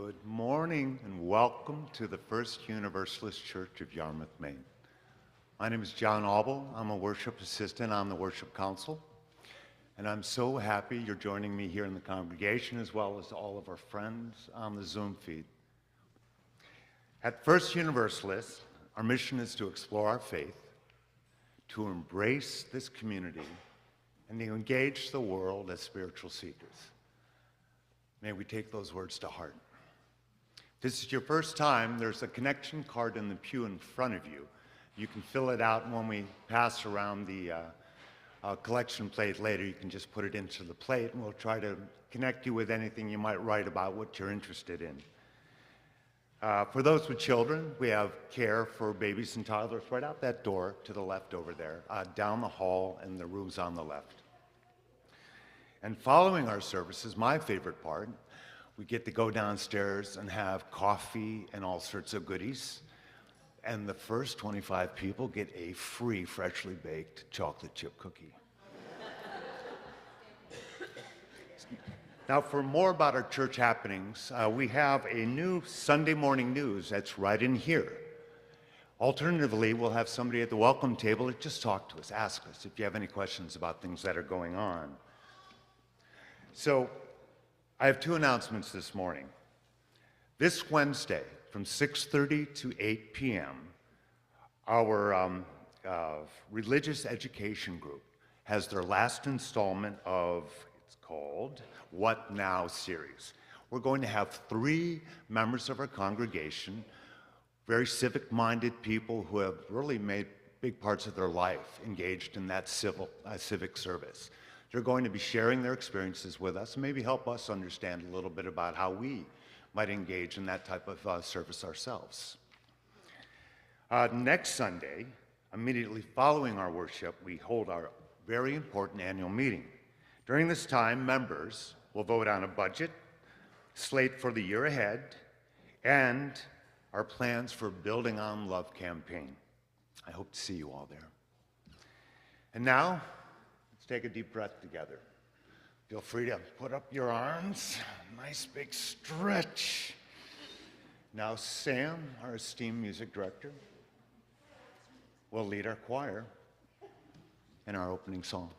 Good morning and welcome to the First Universalist Church of Yarmouth, Maine. My name is John Auble. I'm a worship assistant on the Worship Council, and I'm so happy you're joining me here in the congregation as well as all of our friends on the Zoom feed. At First Universalist, our mission is to explore our faith, to embrace this community, and to engage the world as spiritual seekers. May we take those words to heart. If this is your first time, there's a connection card in the pew in front of you. You can fill it out, and when we pass around the collection plate later, you can just put it into the plate, and we'll try to connect you with anything you might write about what you're interested in. For those with children, we have care for babies and toddlers right out that door to the left over there, down the hall, and the rooms on the left. And following our services, my favorite part, we get to go downstairs and have coffee and all sorts of goodies. And the first 25 people get a free, freshly baked chocolate chip cookie. Now, for more about our church happenings, we have a new Sunday morning news that's right in here. Alternatively, we'll have somebody at the welcome table that just talk to us, ask us if you have any questions about things that are going on. So, I have two announcements this morning. This Wednesday, from 6:30 to 8 p.m., our religious education group has their last installment of, it's called What Now series. We're going to have 3 members of our congregation, very civic-minded people who have really made big parts of their life engaged in that civic service. They're going to be sharing their experiences with us and maybe help us understand a little bit about how we might engage in that type of service ourselves. Next Sunday, immediately following our worship, we hold our very important annual meeting. During this time, members will vote on a budget, slate for the year ahead, and our plans for Building on Love campaign. I hope to see you all there. And now, take a deep breath together. Feel free to put up your arms. Nice big stretch. Now Sam, our esteemed music director, will lead our choir in our opening song.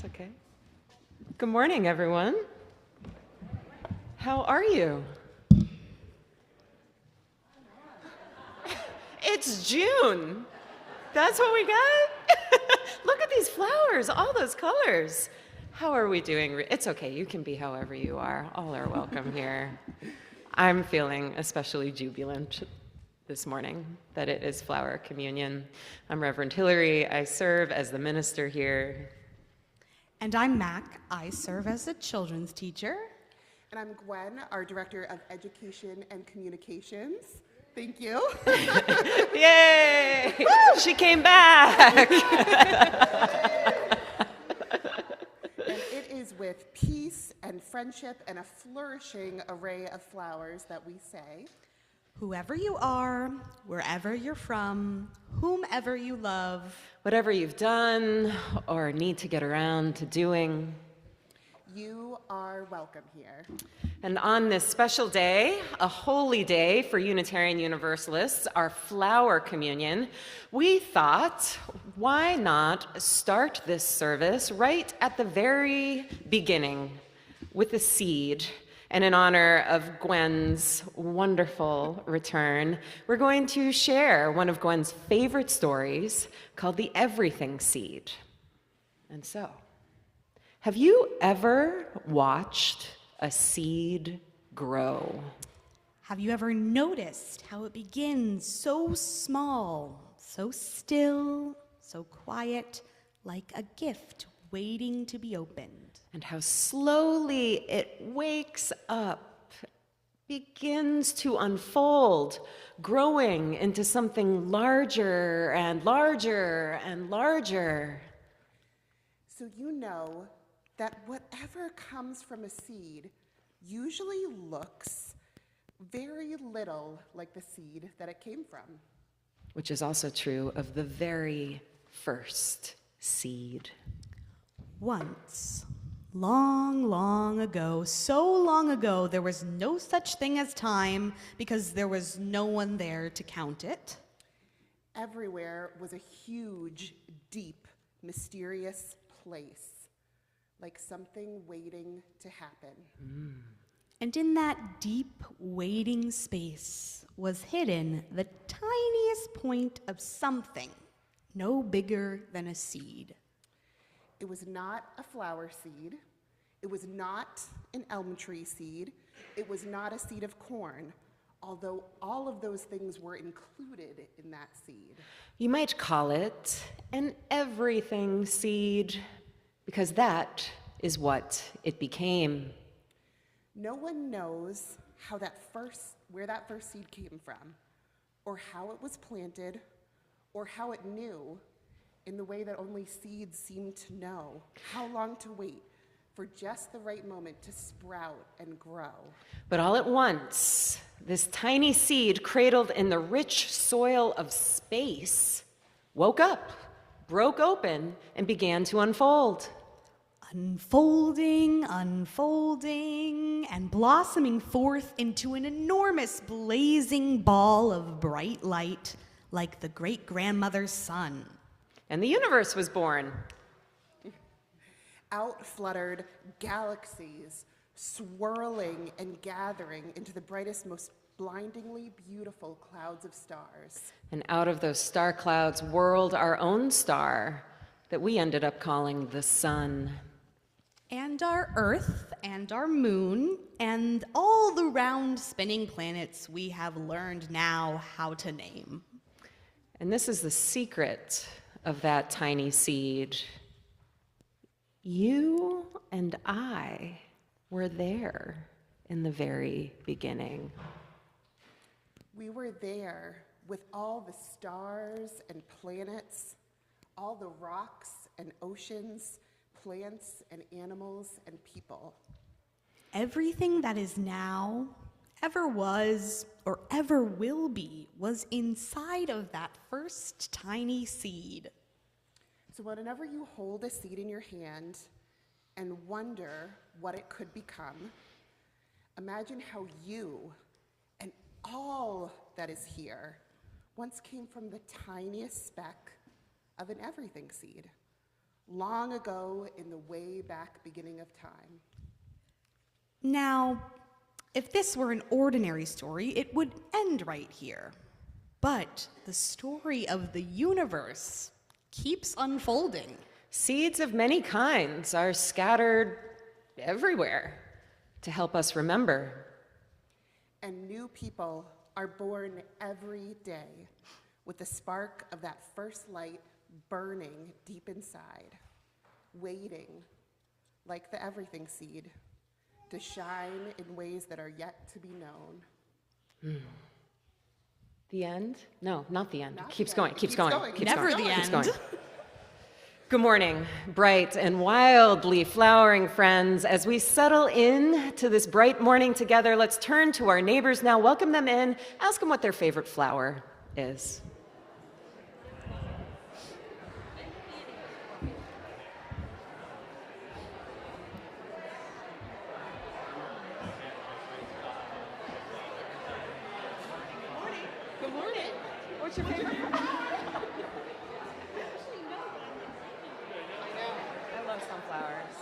Okay. Good morning, everyone. How are you? It's June. That's what we got? Look at these flowers, all those colors. How are we doing? It's okay, you can be however you are. All are welcome here. I'm feeling especially jubilant this morning that it is Flower Communion. I'm Reverend Hillary. I serve as the minister here. And I'm Mac. I serve as a children's teacher. And I'm Gwen, our Director of Education and Communications. Thank you. Yay! She came back. And it is with peace and friendship and a flourishing array of flowers that we say, Whoever you are, wherever you're from, whomever you love, Whatever you've done or need to get around to doing. you are welcome here. And on this special day, a holy day for Unitarian Universalists, our Flower Communion, we thought, why not start this service right at the very beginning with a seed? And in honor of Gwen's wonderful return, we're going to share one of Gwen's favorite stories called The Everything Seed. And so, have you ever watched a seed grow? have you ever noticed how it begins so small, so still, so quiet, like a gift waiting to be opened? And how slowly it wakes up, begins to unfold, growing into something larger and larger and larger. So you know that whatever comes from a seed usually looks very little like the seed that it came from. Which is also true of the very first seed. Once, long, long ago, so long ago, there was no such thing as time because there was no one there to count it. Everywhere was a huge, deep, mysterious place, like something waiting to happen. And in that deep, waiting space was hidden the tiniest point of something, no bigger than a seed. It was not a flower seed. It was not an elm tree seed. It was not a seed of corn, although all of those things were included in that seed. You might call it an everything seed, because that is what it became. No one knows where that first seed came from, or how it was planted, or how it knew, in the way that only seeds seem to know, how long to wait for just the right moment to sprout and grow. But all at once, this tiny seed cradled in the rich soil of space woke up, broke open, and began to unfold. Unfolding, unfolding, and blossoming forth into an enormous blazing ball of bright light like the great-grandmother's sun. And the universe was born. Out fluttered galaxies, swirling and gathering into the brightest, most blindingly beautiful clouds of stars. And out of those star clouds whirled our own star that we ended up calling the sun. And our Earth, and our Moon, and all the round spinning planets we have learned now how to name. And this is the secret of that tiny seed. You and I were there in the very beginning. We were there with all the stars and planets, all the rocks and oceans, plants and animals and people. Everything that is now, ever was, or ever will be, was inside of that first tiny seed. So whenever you hold a seed in your hand and wonder what it could become, imagine how you and all that is here once came from the tiniest speck of an everything seed, long ago in the way back beginning of time. Now, if this were an ordinary story, it would end right here. But the story of the universe keeps unfolding. Seeds of many kinds are scattered everywhere to help us remember. And new people are born every day with the spark of that first light burning deep inside, waiting, like the everything seed, to shine in ways that are yet to be known. The end? No, not the end. Not Keeps the going, end. keeps Keeps going, going. keeps Never going, the keeps end. going. Good morning, bright and wildly flowering friends. As we settle in to this bright morning together, let's turn to our neighbors now, welcome them in, ask them what their favorite flower is. Good morning. What's your favorite flower? I love sunflowers.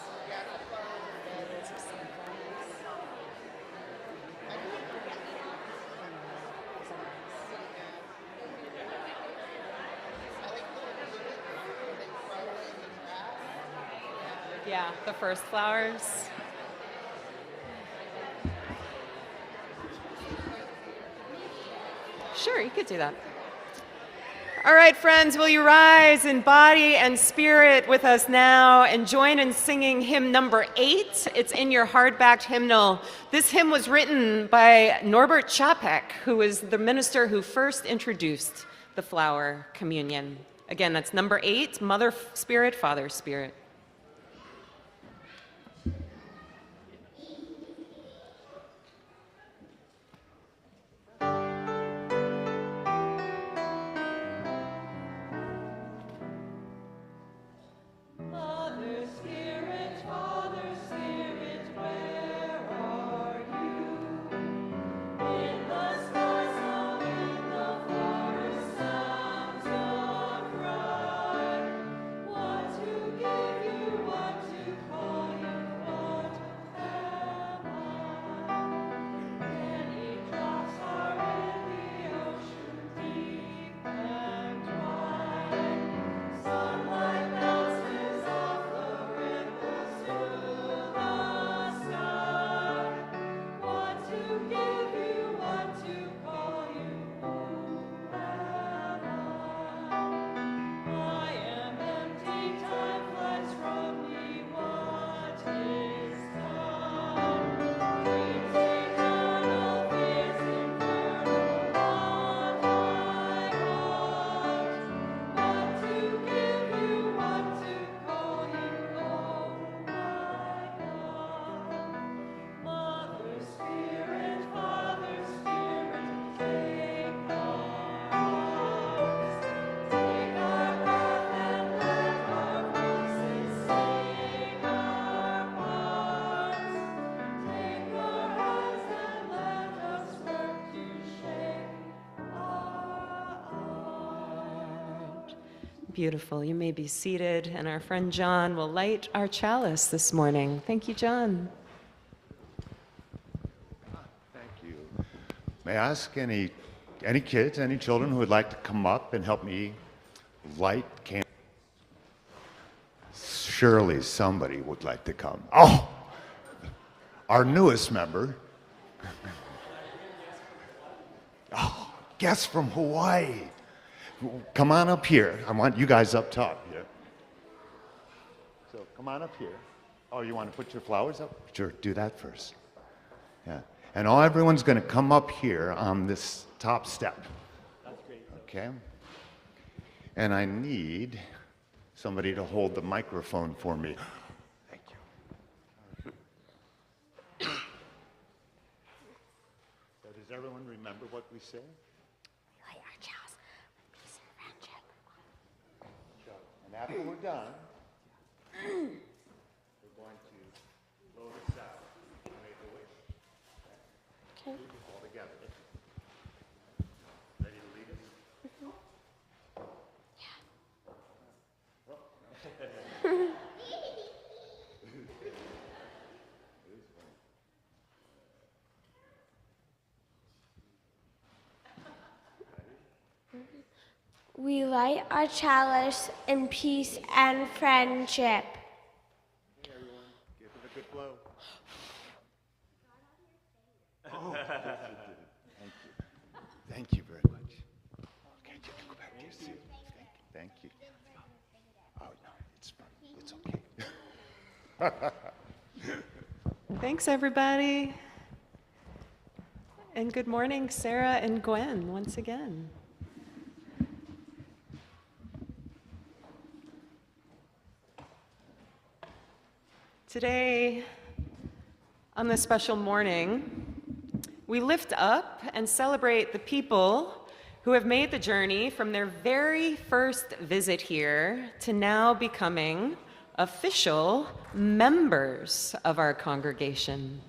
Yeah, the first flowers. Sure, you could do that. All right, friends, will you rise in body and spirit with us now and join in singing hymn number 8? It's in your hardbacked hymnal. This hymn was written by Norbert Chapek, who is the minister who first introduced the flower communion. Again, that's number 8, Mother Spirit, Father Spirit. Beautiful. You may be seated, and our friend John will light our chalice this morning. Thank you, John. Thank you. May I ask any kids, any children who would like to come up and help me light candles? Surely somebody would like to come. Oh, our newest member. Oh, guest from Hawaii. Come on up here. I want you guys up top here. So come on up here. Oh, you want to put your flowers up? Sure, do that first. Yeah. And everyone's going to come up here on this top step. That's great. Okay? And I need somebody to hold the microphone for me. Thank you. So does everyone remember what we say? Light our chalice. Peace and friendship. And after we're done, we're going to blow this out and make a wish. Okay. All together. Ready to lead us? We light our chalice in peace and friendship. Hey everyone, give it a good blow. Oh, thank you. Thank you very much. Okay, you can go back to your seat. Thank you. Oh no, it's fine. It's okay. Thanks, everybody. And good morning, Sarah and Gwen, once again. Today, on this special morning, we lift up and celebrate the people who have made the journey from their very first visit here to now becoming official members of our congregation.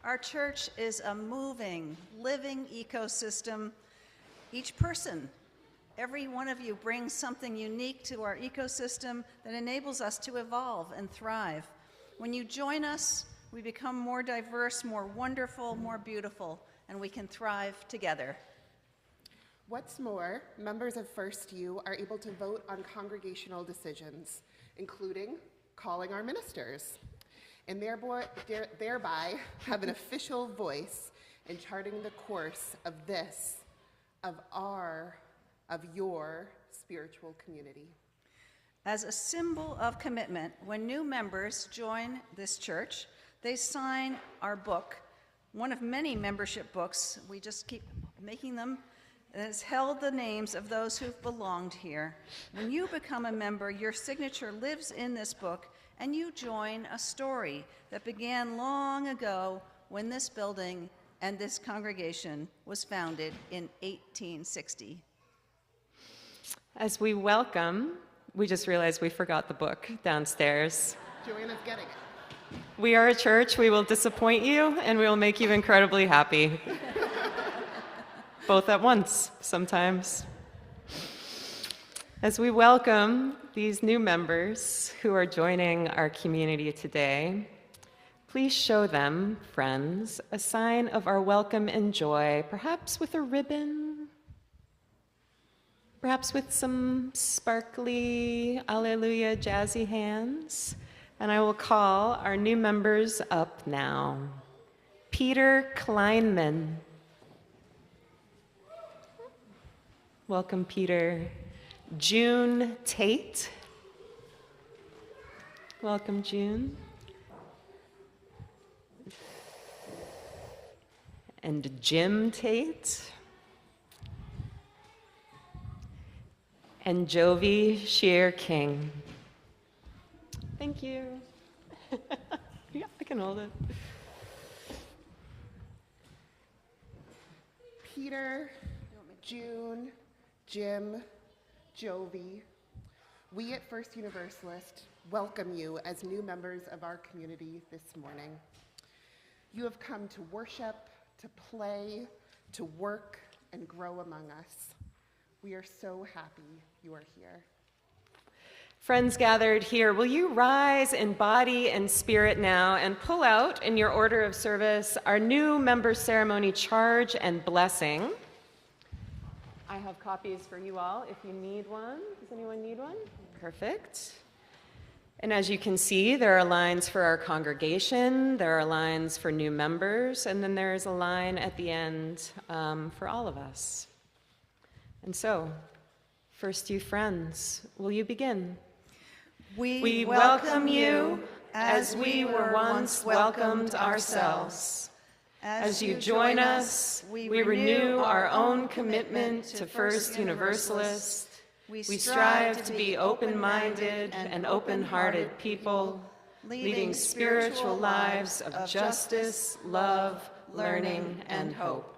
Our church is a moving, living ecosystem. Each person, every one of you brings something unique to our ecosystem that enables us to evolve and thrive. When you join us, we become more diverse, more wonderful, more beautiful, and we can thrive together. What's more, members of First U are able to vote on congregational decisions, including calling our ministers, and thereby have an official voice in charting the course of your spiritual community. As a symbol of commitment, when new members join this church, they sign our book, one of many membership books. We just keep making them. It has held the names of those who've belonged here. When you become a member, your signature lives in this book, and you join a story that began long ago when this building and this congregation was founded in 1860. As we welcome, we just realized we forgot the book downstairs. Joanna's getting it. We are a church. We will disappoint you, and we will make you incredibly happy. Both at once, sometimes. As we welcome these new members who are joining our community today, please show them, friends, a sign of our welcome and joy, perhaps with a ribbon, perhaps with some sparkly, alleluia, jazzy hands. And I will call our new members up now. Peter Kleinman. Welcome, Peter. June Tate. Welcome, June. And Jim Tate. And Jovi Shear King. Thank you. Yeah, I can hold it. Peter, June, Jim, Jovi, we at First Universalist welcome you as new members of our community this morning. You have come to worship, to play, to work, and grow among us. We are so happy you are here. Friends gathered here, will you rise in body and spirit now and pull out in your order of service our new member ceremony charge and blessing. I have copies for you all if you need one. Does anyone need one? Perfect. And as you can see, there are lines for our congregation, there are lines for new members, and then there's a line at the end for all of us. And so, First U friends, will you begin? We welcome you as we were once welcomed ourselves. As you join us, we renew our own commitment to First Universalist. We strive to be open-minded and open-hearted people, leading spiritual lives of justice, love, learning, and hope.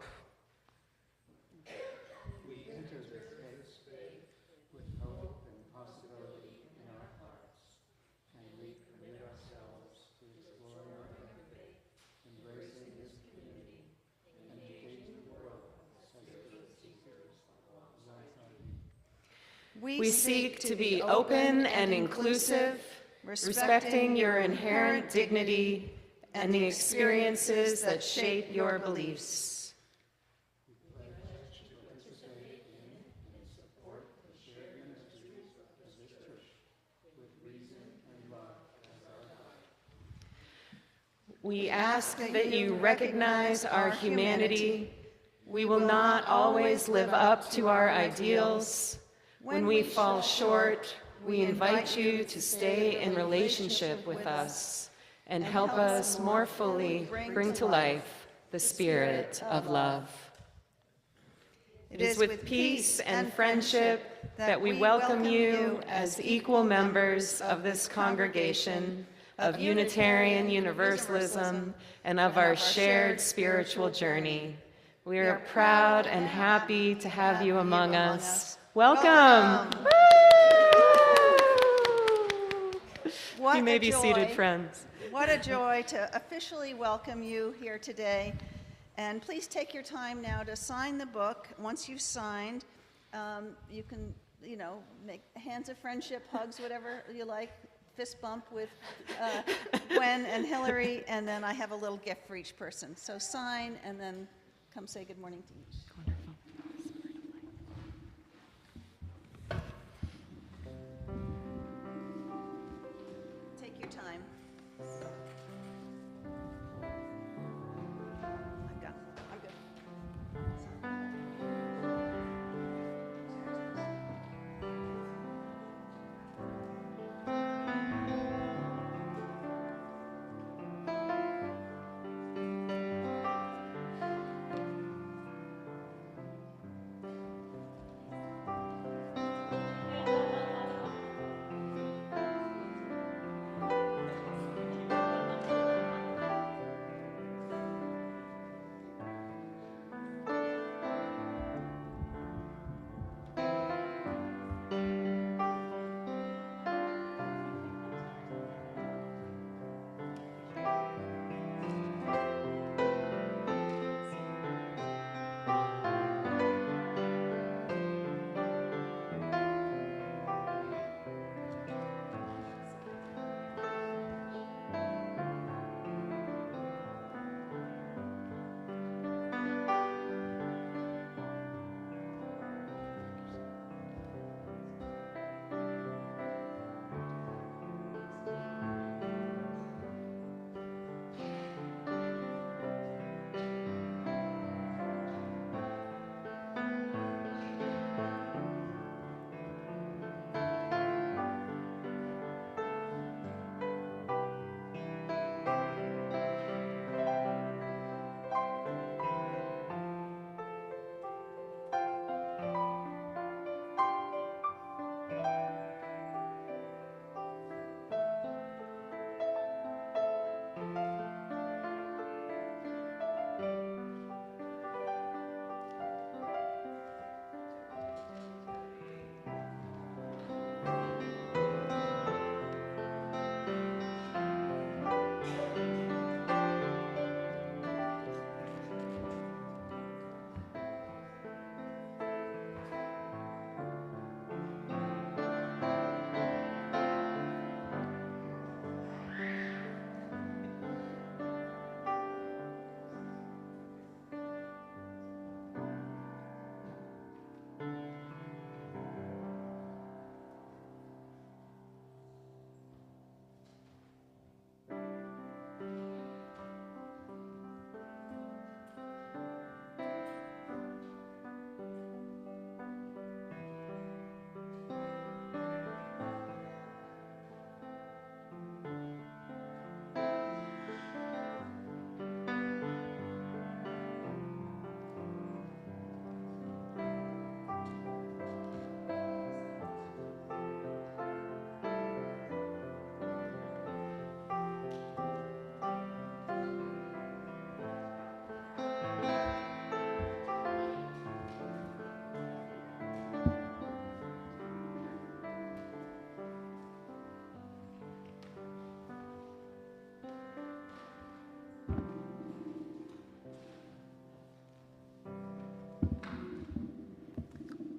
We seek to be open and inclusive, respecting your inherent dignity and the experiences that shape your beliefs. We ask that you recognize our humanity. We will not always live up to our ideals. When we fall short, we invite you to stay in relationship with us and help us more fully bring to life the spirit of love. It is with peace and friendship that we welcome you as equal members of this congregation of Unitarian Universalism and of our shared spiritual journey. We are proud and happy to have you among us. Welcome! What You may a be joy. seated, friends. What a joy to officially welcome you here today. And please take your time now to sign the book. Once you've signed, you can, make hands of friendship, hugs, whatever you like, fist bump with Gwen and Hillary, and then I have a little gift for each person. So sign and then come say good morning to each. Take your time. I'm done. I'm good.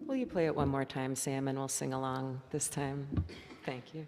Will you play it one more time, Sam, and we'll sing along this time? Thank you.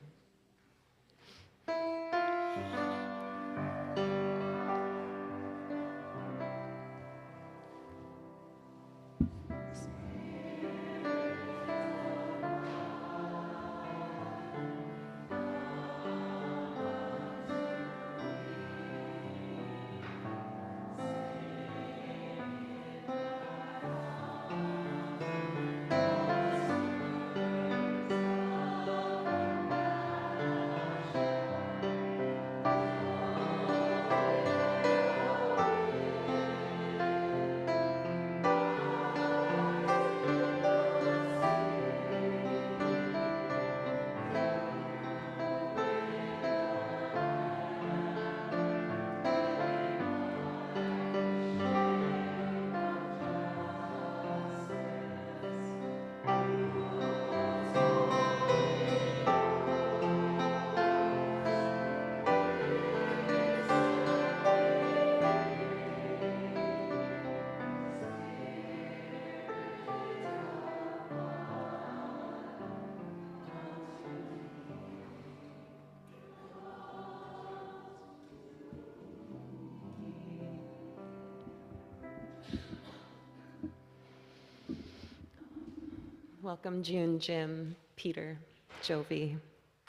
Welcome, June, Jim, Peter, Jovi,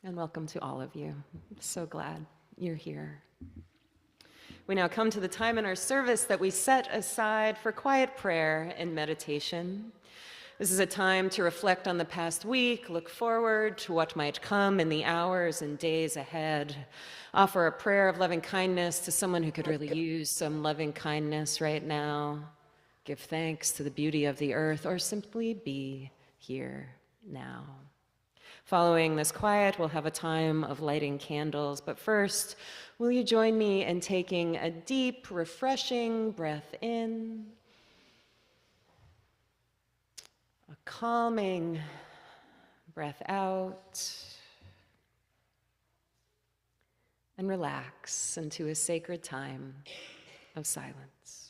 and welcome to all of you. I'm so glad you're here. We now come to the time in our service that we set aside for quiet prayer and meditation. This is a time to reflect on the past week, look forward to what might come in the hours and days ahead, offer a prayer of loving kindness to someone who could really use some loving kindness right now, give thanks to the beauty of the earth, or simply be here now. Following this quiet, we'll have a time of lighting candles, but first, will you join me in taking a deep, refreshing breath in, a calming breath out, and relax into a sacred time of silence.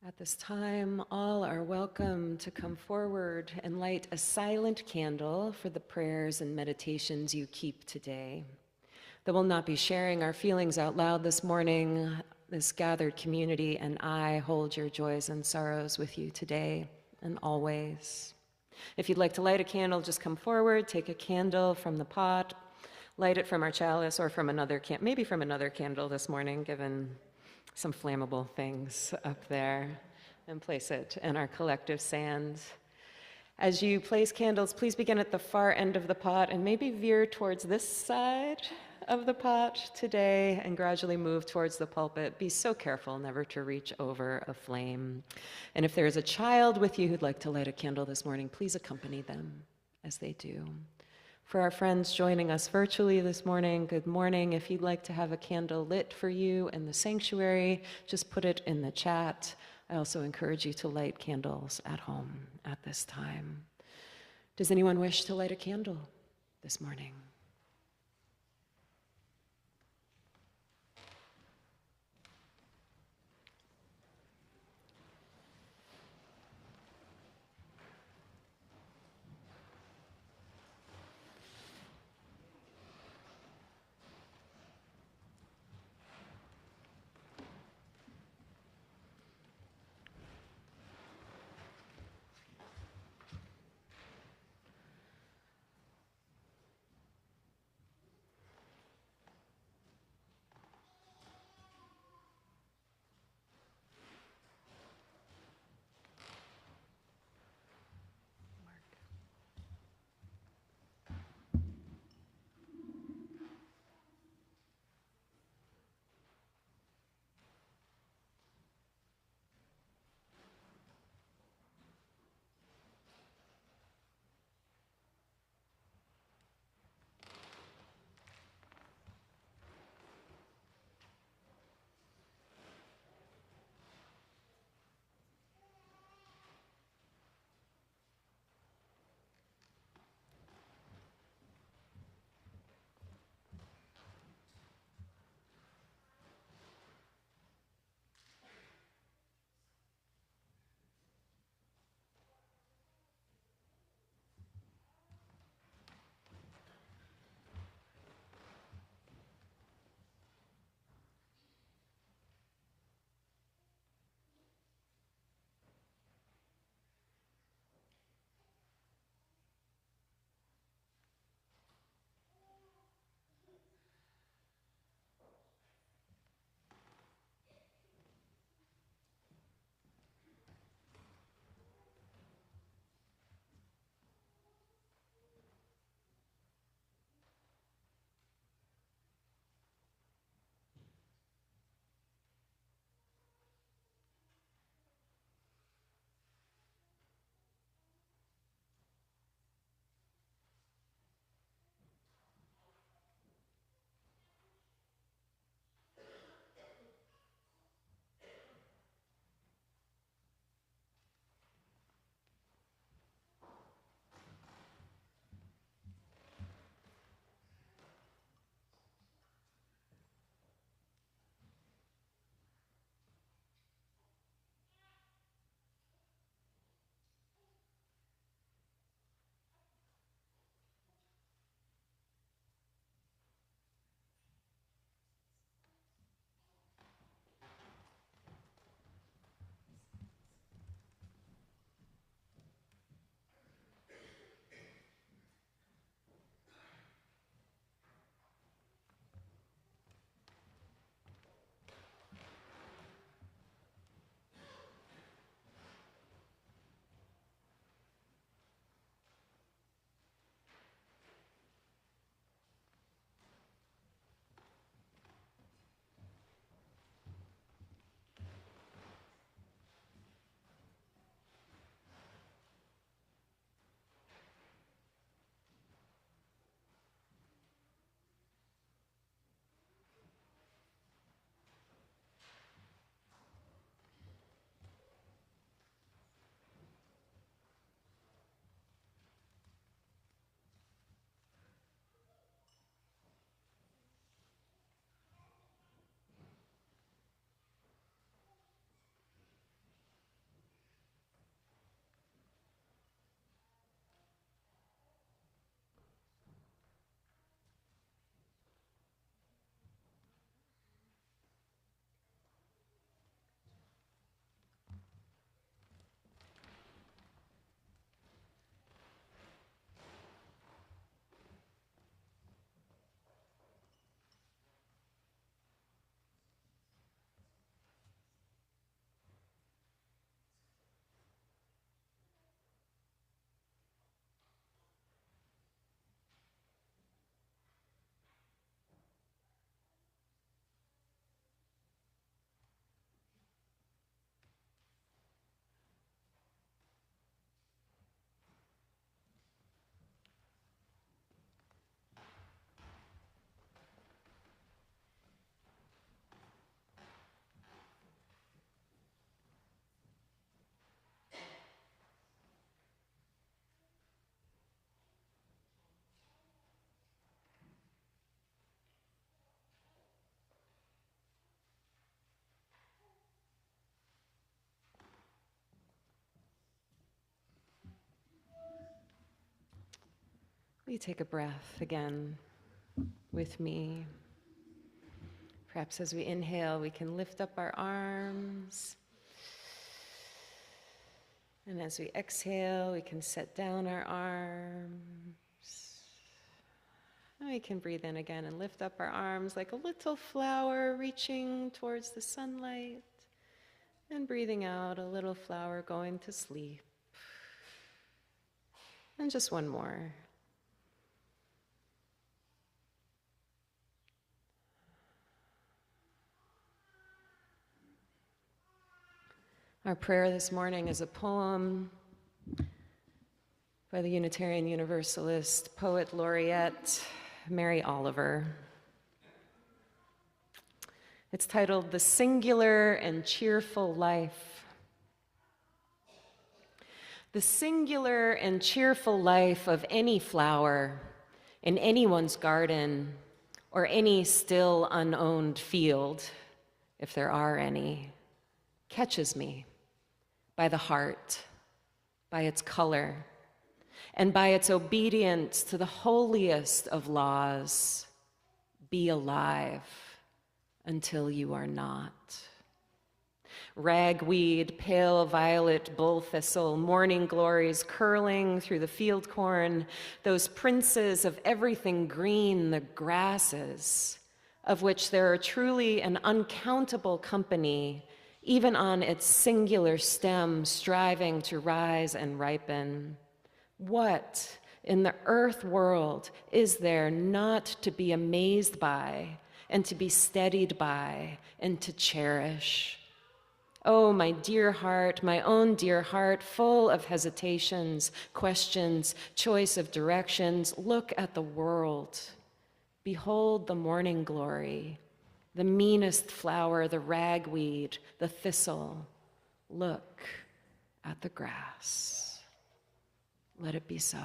At this time, all are welcome to come forward and light a silent candle for the prayers and meditations you keep today. Though we'll not be sharing our feelings out loud this morning, this gathered community and I hold your joys and sorrows with you today and always. If you'd like to light a candle, just come forward, take a candle from the pot, light it from our chalice or from another maybe from another candle this morning, given some flammable things up there, and place it in our collective sand. As you place candles, please begin at the far end of the pot and maybe veer towards this side of the pot today and gradually move towards the pulpit. Be so careful never to reach over a flame. And if there is a child with you who'd like to light a candle this morning, please accompany them as they do. For our friends joining us virtually this morning, good morning. If you'd like to have a candle lit for you in the sanctuary, just put it in the chat. I also encourage you to light candles at home at this time. Does anyone wish to light a candle this morning? you take a breath again with me? Perhaps as we inhale, we can lift up our arms. And as we exhale, we can set down our arms. And we can breathe in again and lift up our arms like a little flower reaching towards the sunlight. And breathing out, a little flower going to sleep. And just one more. Our prayer this morning is a poem by the Unitarian Universalist poet laureate Mary Oliver. It's titled "The Singular and Cheerful Life." The singular and cheerful life of any flower in anyone's garden or any still unowned field, if there are any, catches me by the heart, by its color, and by its obedience to the holiest of laws: be alive until you are not. Ragweed, pale violet, bull thistle, morning glories curling through the field corn, those princes of everything green, the grasses, of which there are truly an uncountable company, even on its singular stem, striving to rise and ripen. What in the earth world is there not to be amazed by, and to be steadied by, and to cherish? Oh, my dear heart, my own dear heart, full of hesitations, questions, choice of directions, look at the world. Behold the morning glory, the meanest flower, the ragweed, the thistle. Look at the grass. Let it be so.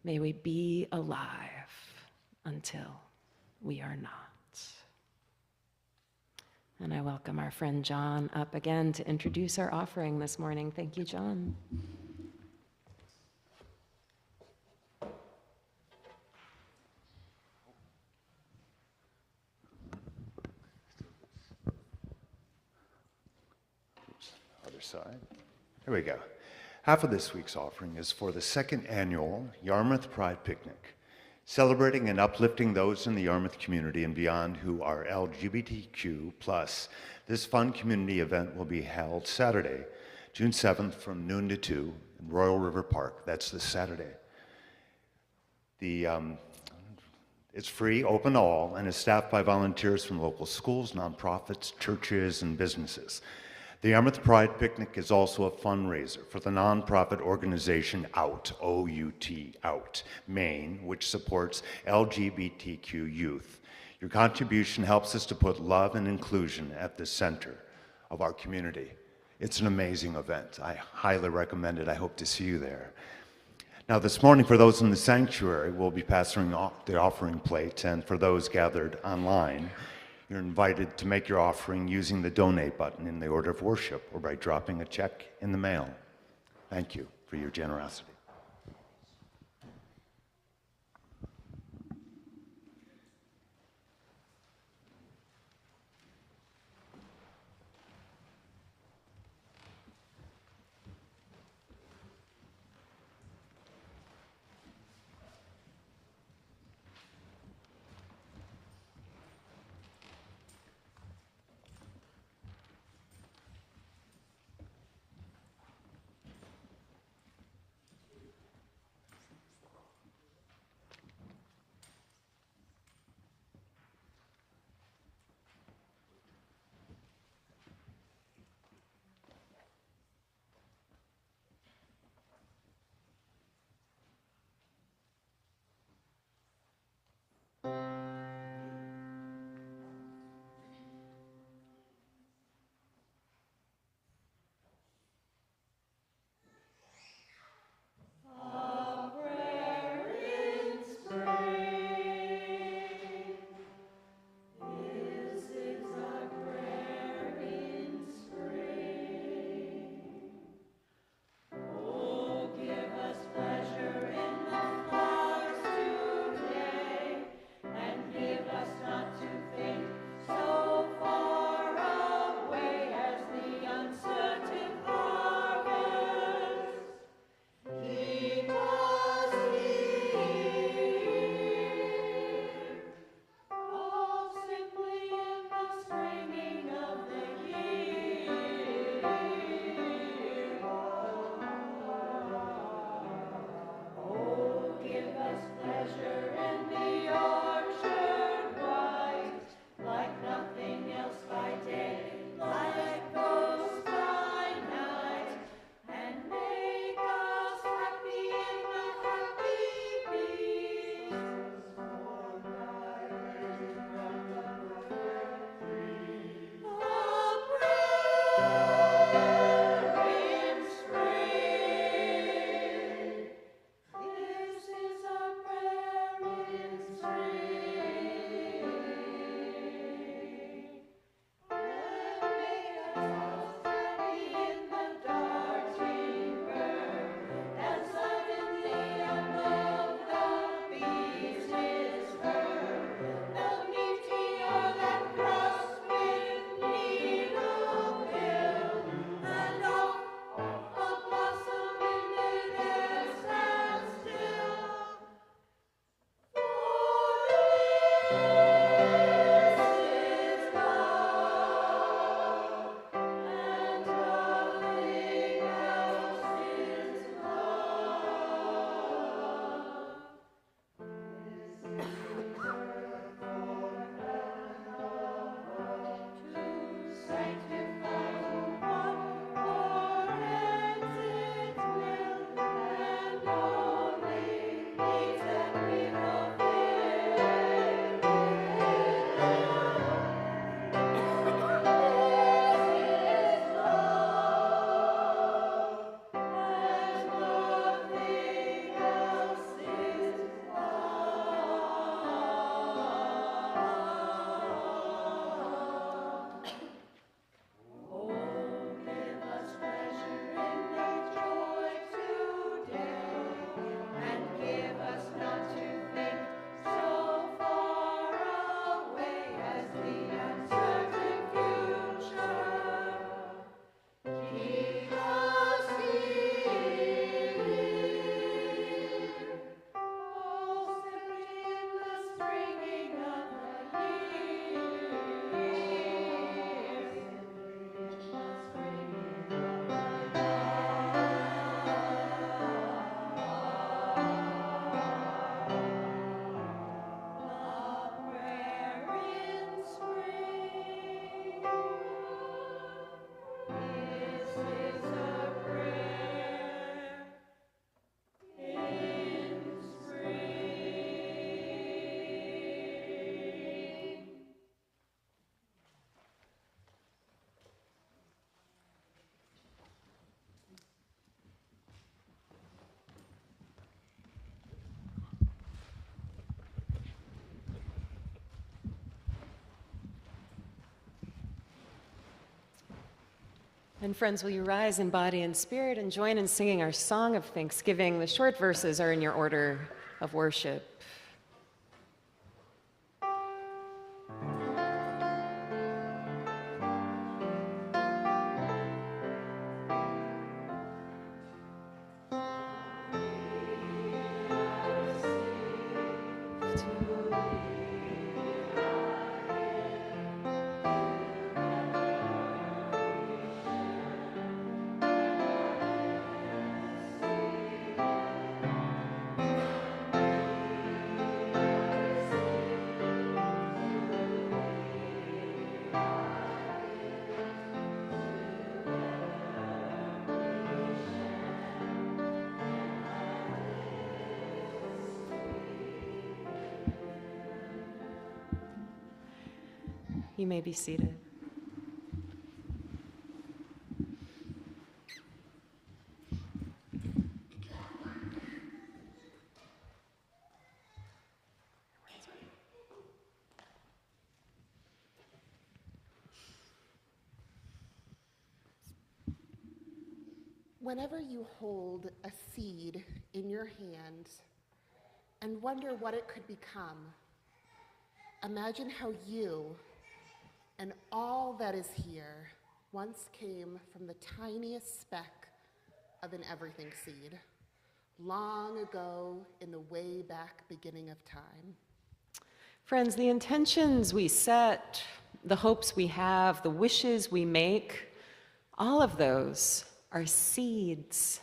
May we be alive until we are not. And I welcome our friend John up again to introduce our offering this morning. Thank you, John. Other side. Here we go. Half of this week's offering is for the second annual Yarmouth Pride Picnic, celebrating and uplifting those in the Yarmouth community and beyond who are LGBTQ+. This fun community event will be held Saturday, June 7th from noon to 2 in Royal River Park. That's this Saturday. It's free, open to all, and is staffed by volunteers from local schools, nonprofits, churches, and businesses. The Yarmouth Pride Picnic is also a fundraiser for the nonprofit organization OUT, O-U-T, OUT, Maine, which supports LGBTQ youth. Your contribution helps us to put love and inclusion at the center of our community. It's an amazing event. I highly recommend it. I hope to see you there. Now, this morning, for those in the sanctuary, we'll be passing off the offering plate, and for those gathered online, you're invited to make your offering using the donate button in the order of worship or by dropping a check in the mail. Thank you for your generosity. Give us pleasure in the flower. And friends, will you rise in body and spirit and join in singing our song of thanksgiving? The short verses are in your order of worship. You may be seated. Whenever you hold a seed in your hand and wonder what it could become, imagine how you and all that is here once came from the tiniest speck of an everything seed, long ago in the way back beginning of time. Friends, the intentions we set, the hopes we have, the wishes we make, all of those are seeds.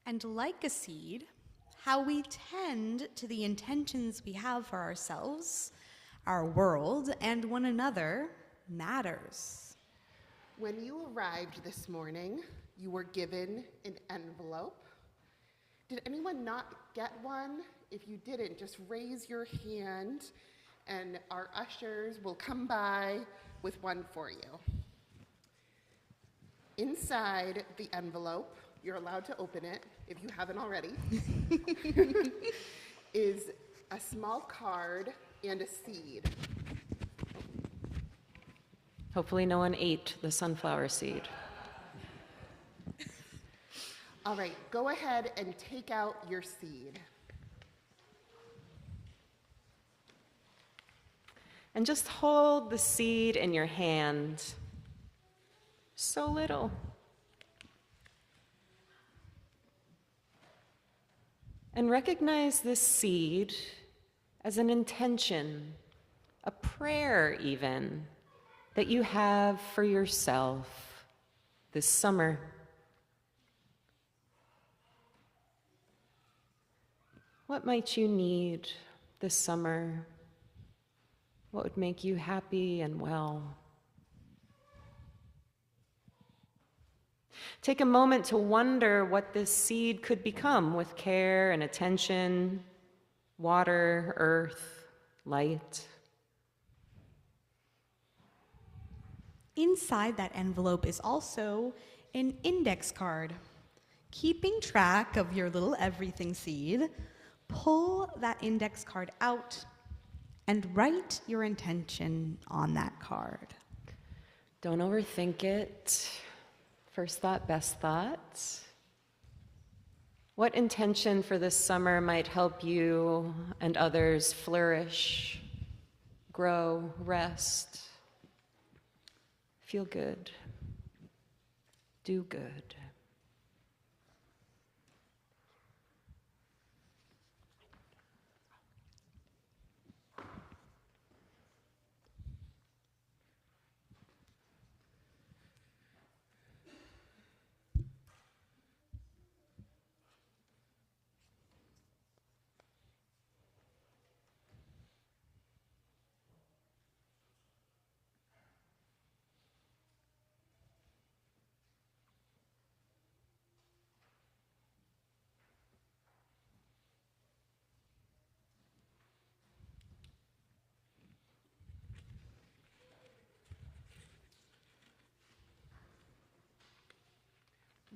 And like a seed, how we tend to the intentions we have for ourselves, our world, and one another matters. When you arrived this morning, you were given an envelope. Did anyone not get one? If you didn't, just raise your hand and our ushers will come by with one for you. Inside the envelope, you're allowed to open it if you haven't already, is a small card and a seed. Hopefully no one ate the sunflower seed. All right, go ahead and take out your seed. And just hold the seed in your hand. So little. And recognize this seed as an intention, a prayer even, that you have for yourself this summer. What might you need this summer? What would make you happy and well? Take a moment to wonder what this seed could become with care and attention, water, earth, light. Inside that envelope is also an index card. Keeping track of your little everything seed, pull that index card out and write your intention on that card. Don't overthink it. First thought, best thought. What intention for this summer might help you and others flourish, grow, rest, feel good, do good?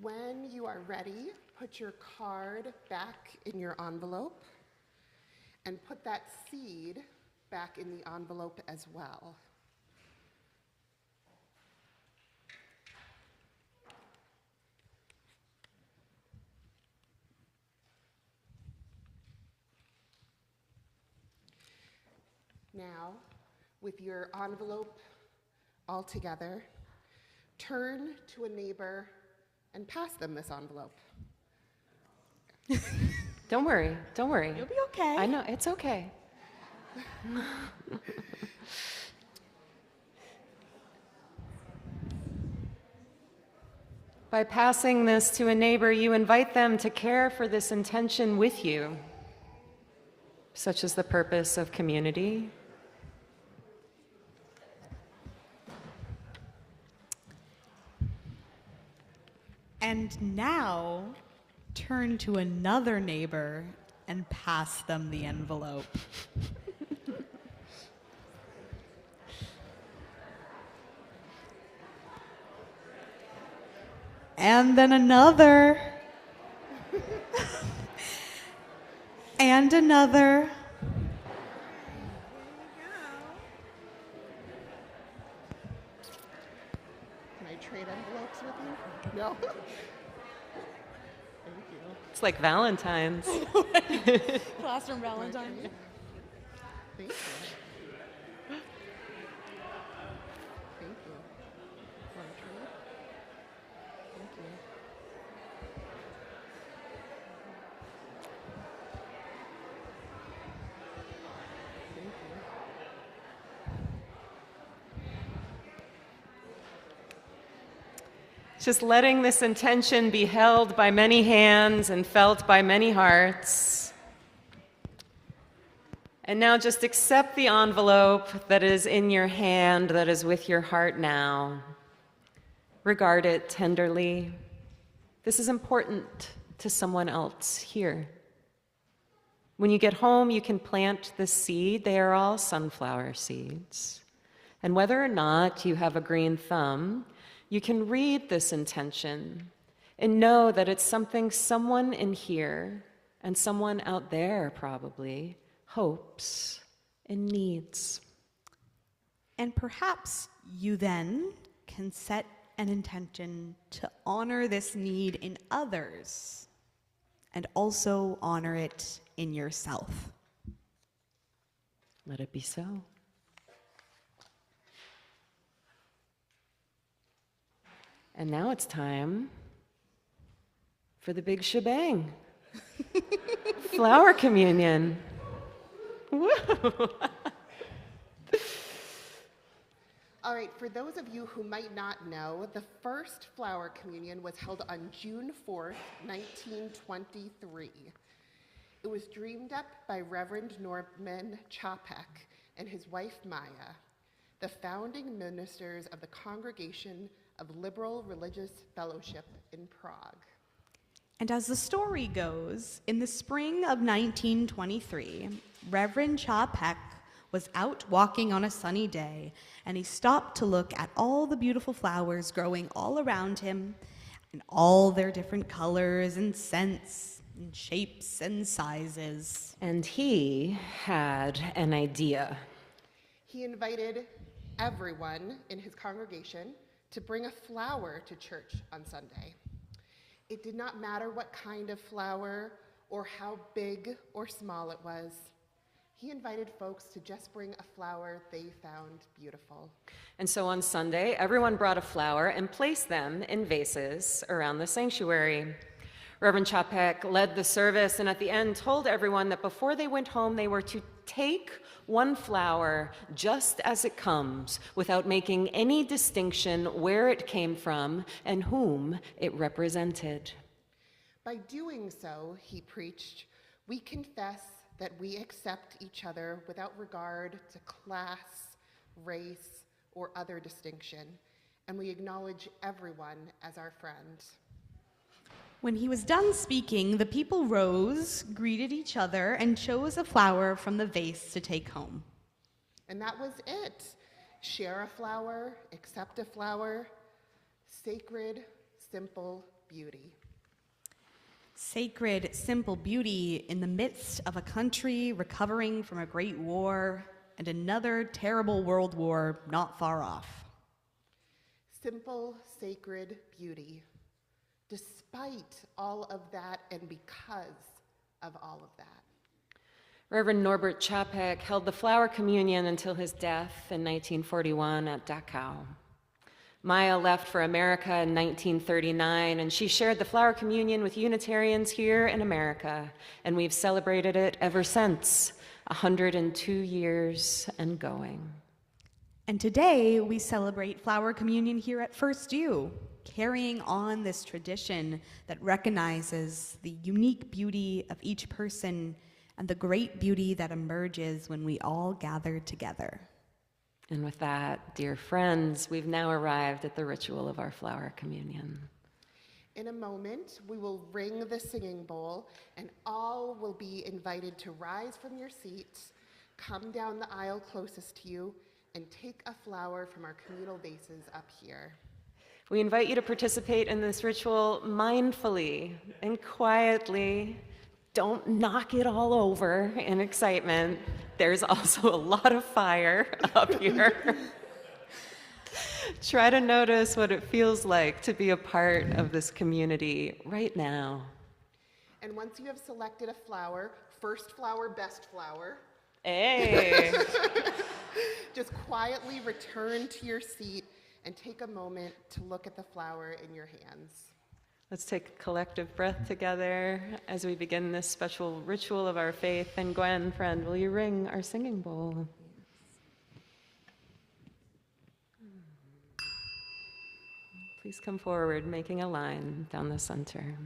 When you are ready, put your card back in your envelope and put that seed back in the envelope as well. Now, with your envelope all together, turn to a neighbor and pass them this envelope. Don't worry, don't worry. You'll be okay. I know, it's okay. By passing this to a neighbor, you invite them to care for this intention with you, such as the purpose of community. And now, turn to another neighbor and pass them the envelope. And then another. And another. Can I trade envelopes with you? No? Thank you. It's like Valentine's. Classroom Valentine. Thank you. Thank you. Want to trade? Thank you. Thank you. Just letting this intention be held by many hands and felt by many hearts. And now just accept the envelope that is in your hand, that is with your heart now. Regard it tenderly. This is important to someone else here. When you get home, you can plant this seed. They are all sunflower seeds. And whether or not you have a green thumb, you can read this intention and know that it's something someone in here and someone out there probably hopes and needs. And perhaps you then can set an intention to honor this need in others and also honor it in yourself. Let it be so. And now it's time for the big shebang. Flower communion. Woo! All right, for those of you who might not know, the first flower communion was held on June 4th, 1923. It was dreamed up by Reverend Norman Chapek and his wife Maya, the founding ministers of the Congregation of Liberal Religious Fellowship in Prague. And as the story goes, in the spring of 1923, Reverend Chapek was out walking on a sunny day, and he stopped to look at all the beautiful flowers growing all around him, in all their different colors and scents and shapes and sizes. And he had an idea. He invited everyone in his congregation to bring a flower to church on Sunday. It did not matter what kind of flower or how big or small it was. He invited folks to just bring a flower they found beautiful. And so on Sunday, everyone brought a flower and placed them in vases around the sanctuary. Reverend Chapek led the service and at the end told everyone that before they went home, they were to take one flower just as it comes, without making any distinction where it came from and whom it represented. By doing so, he preached, we confess that we accept each other without regard to class, race, or other distinction, and we acknowledge everyone as our friend. When he was done speaking, the people rose, greeted each other, and chose a flower from the vase to take home. And that was it. Share a flower, accept a flower, sacred, simple beauty. Sacred, simple beauty in the midst of a country recovering from a great war and another terrible world war not far off. Simple, sacred beauty. Despite all of that and because of all of that. Reverend Norbert Chapek held the flower communion until his death in 1941 at Dachau. Maya left for America in 1939, and she shared the flower communion with Unitarians here in America, and we've celebrated it ever since, 102 years and going. And today we celebrate flower communion here at First U, carrying on this tradition that recognizes the unique beauty of each person and the great beauty that emerges when we all gather together. And with that, dear friends, we've now arrived at the ritual of our flower communion. In a moment, we will ring the singing bowl, and all will be invited to rise from your seats, come down the aisle closest to you, and take a flower from our communal vases up here. We invite you to participate in this ritual mindfully and quietly. Don't knock it all over in excitement. There's also a lot of fire up here. Try to notice what it feels like to be a part of this community right now. And once you have selected a flower, first flower, best flower, Hey! just quietly return to your seat and take a moment to look at the flower in your hands. Let's take a collective breath together as we begin this special ritual of our faith. And Gwen, friend, will you ring our singing bowl? Please come forward, making a line down the center.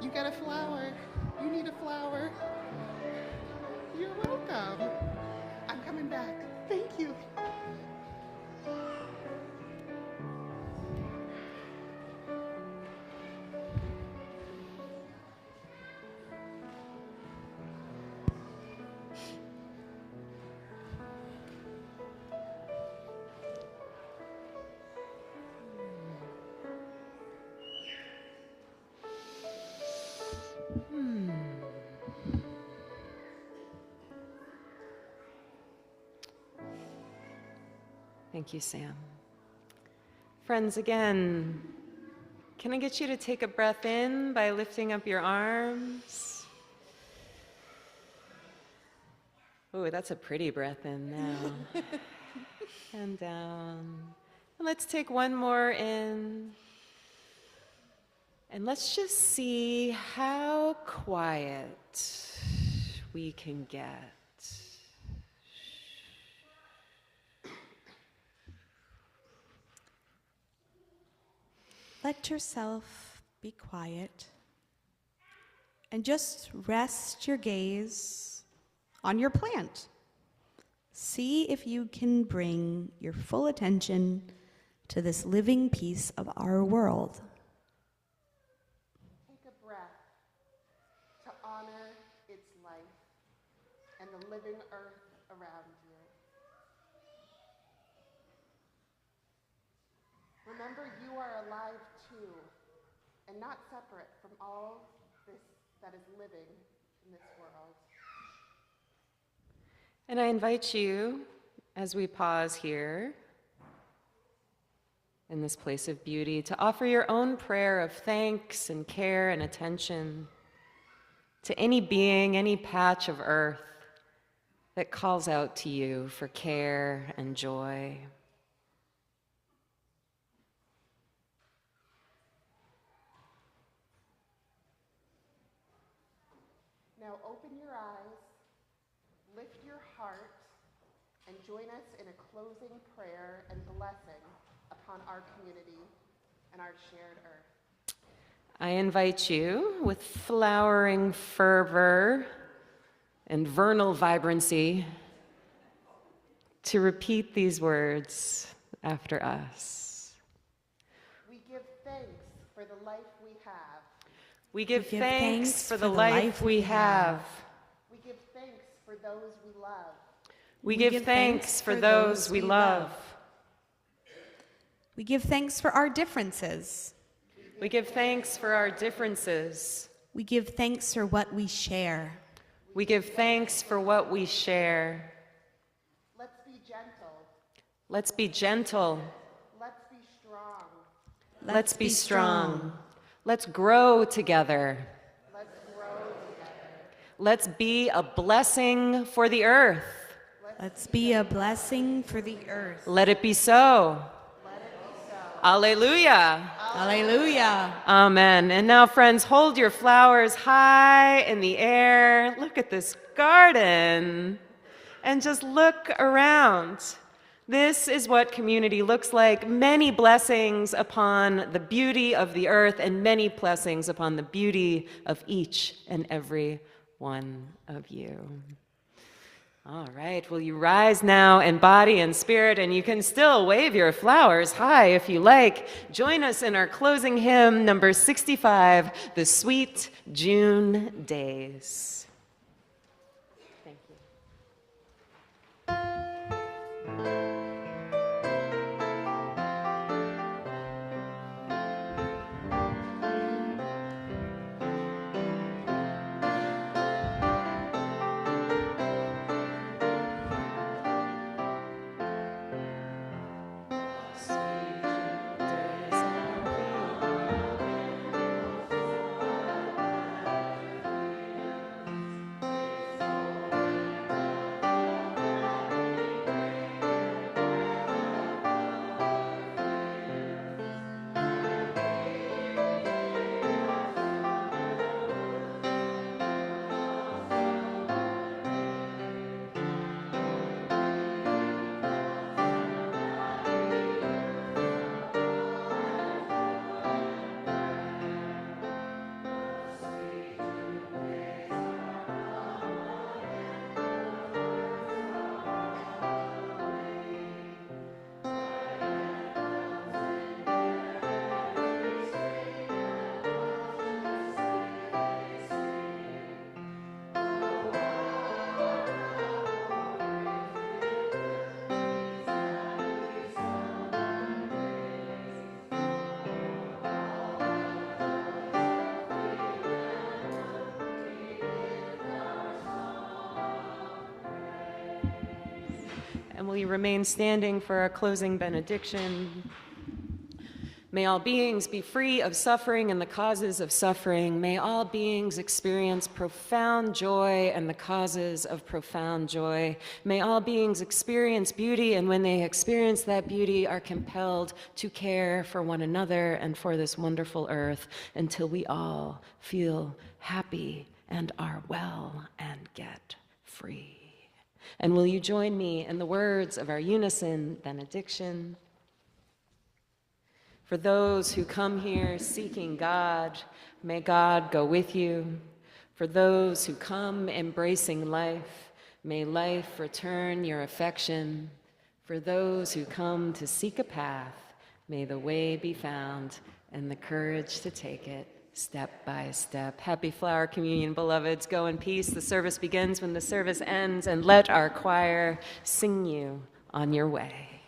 You got a flower. You need a flower. You're welcome. I'm coming back. Thank you. Thank you, Sam. Friends, again, can I get you to take a breath in by lifting up your arms? Ooh, that's a pretty breath in now. And down. And let's take one more in. And let's just see how quiet we can get. Let yourself be quiet and just rest your gaze on your plant. See if you can bring your full attention to this living piece of our world. Take a breath to honor its life and the living earth around you. Remember, you are alive too, and not separate from all this that is living in this world. And I invite you, as we pause here in this place of beauty, to offer your own prayer of thanks and care and attention to any being, any patch of earth that calls out to you for care and joy. Now open your eyes, lift your heart, and join us in a closing prayer and blessing upon our community and our shared earth. I invite you, with flowering fervor and vernal vibrancy, to repeat these words after us. We give thanks for the life we have. We give thanks for the life we have. We give thanks for those we love. We give thanks for those we love. We give thanks for our differences. We give thanks for our differences. We give thanks for what we share. We give thanks for what we share. Let's be gentle. Let's be gentle. Let's be strong. Let's be strong. Let's grow together. Let's grow together. Let's be a blessing for the earth. Let's be a blessing for the earth. Let it be so. Alleluia. Hallelujah. Amen. And now, friends, hold your flowers high in the air. Look at this garden. And just look around. This is what community looks like. Many blessings upon the beauty of the earth, and many blessings upon the beauty of each and every one of you. All right, will you rise now in body and spirit, and you can still wave your flowers high if you like. Join us in our closing hymn, number 65, The Sweet June Days. Thank you. And will you remain standing for our closing benediction? May all beings be free of suffering and the causes of suffering. May all beings experience profound joy and the causes of profound joy. May all beings experience beauty, and when they experience that beauty, are compelled to care for one another and for this wonderful earth until we all feel happy and are well and get free. And will you join me in the words of our unison benediction? For those who come here seeking God, may God go with you. For those who come embracing life, may life return your affection. For those who come to seek a path, may the way be found and the courage to take it step by step. Happy Flower Communion, beloveds. Go in peace. The service begins when the service ends, and let our choir sing you on your way.